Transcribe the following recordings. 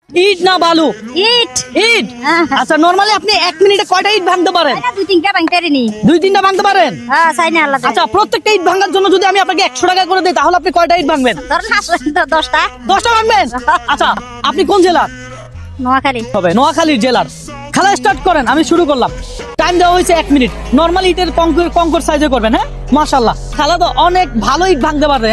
ইট না বালু? ইট। ইট। আচ্ছা নরমালি আপনি 1 মিনিটে কয়টা ইট ভাঙতে পারেন? দুই তিনটা ভাঙতে পারিনি। 2-3টা ভাঙতে পারেন? হ্যাঁ, চাই না আল্লাহ। আচ্ছা প্রত্যেকটা ইট ভাঙার জন্য যদি আমি আপনাকে 100 টাকা করে দেই তাহলে আপনি কয়টা ইট ভাঙবেন? ধরেন 10টা। 10টা ভাঙবেন? আচ্ছা আপনি কোন জেলার? নোয়াখালী। হবে নোয়াখালীর জেলার। খেলা স্টার্ট করেন, আমি শুরু করলাম। টাইম দেওয়া হয়েছে 1 মিনিট। নরমাল ইটের কঙ্কর সাইজে করবেন। হ্যাঁ মাশাআল্লাহ, খেলা তো অনেক ভালো ইট ভাঙতে পারে।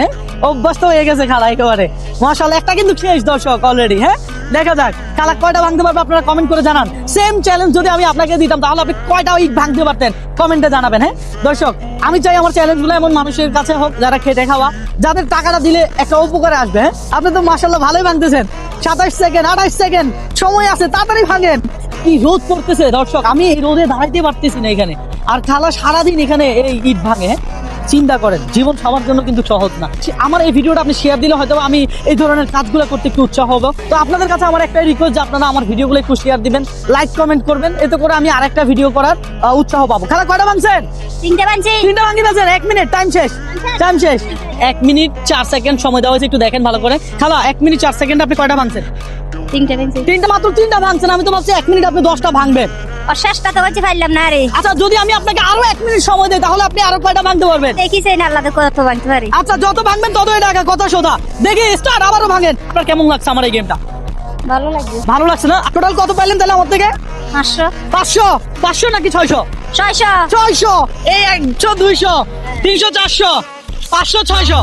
অভ্যস্ত হয়ে গেছে খেলা একেবারে মাশাআল্লাহ। একটা কিন্তু শেষ দর্শক অলরেডি। হ্যাঁ দেখা যাক খেলা কয়টা ভাঙতে পারবে, আপনারা কমেন্ট করে জানান। সেম চ্যালেঞ্জ যদি আমি আপনাকে দিতাম তাহলে আপনি কয়টা ইট ভাঙতে পারতেন কমেন্টে জানাবেন। হ্যাঁ দর্শক, আমি চাই আমার চ্যালেঞ্জগুলো এমন মানুষের কাছে হোক যারা খেটে খাওয়া, যাদের টাকাটা দিলে একটা উপকারে আসবে। হ্যাঁ আপনি তো মাশাআল্লাহ ভালোই ভাঙতেছেন। 27 সেকেন্ড 28 সেকেন্ড সময় আছে, তাড়াতাড়ি ভাঙেন। কি রোদ পড়তেছে দর্শক, আমি এই রোদে দাঁড়াইতে পারতেছি না এখানে। আর খালা সারাদিন এখানে এই ইট ভাঙে। চিন্তা করেন, জীবন সবার জন্য কিন্তু সহজ না। আমার এই ভিডিওটা আপনি শেয়ার দিলে হয়তো আমি এই ধরনের কাজগুলো করতে একটু উৎসাহ হবো। তো আপনাদের কাছে আমার একটাই রিকোয়েস্ট যে আপনারা আমার ভিডিওগুলো একটু শেয়ার দিবেন, লাইক কমেন্ট করবেন, এতে করে আমি আরেকটা ভিডিও করার উৎসাহ পাবো। খেলা কয়টা ভাঙছেন? 3টা ভাঙছি। 3টা ভাঙি দিয়েছেন। 1 মিনিট টাইম শেষ। টাইম শেষ। 1 মিনিট 4 সেকেন্ড সময় দেওয়া হয়েছে, একটু দেখেন ভালো করে। খেলা 1 মিনিট 4 সেকেন্ড আপনি কয়টা ভাঙছেন? 3টা ভাঙছি। 3টা, মাত্র 3টা ভাঙছেন। আমি তো ভাবছি 1 মিনিট আপনি 10টা ভাঙবেন। আর শেষটা তো বলছি পারলাম না রে। আচ্ছা যদি আমি আপনাকে আরো 1 মিনিট সময় দেই তাহলে আপনি আরো কয়টা ভাঙতে পারবেন? দেখি চাই না আল্লাহ কত ভাঙতে পারি। আচ্ছা যত ভাঙবেন ততই টাকা, কথা সোজা। দেখি স্টার্ট, আবারও ভাঙেন। আপনার কেমন লাগছে আমার এই গেমটা? ভালো লাগবে। ভালো লাগছে না? টোটাল কত পাইলেন তাহলে আমার থেকে? 500। 500 নাকি 600? 600। 600। এই 100 200 300 400 500 600।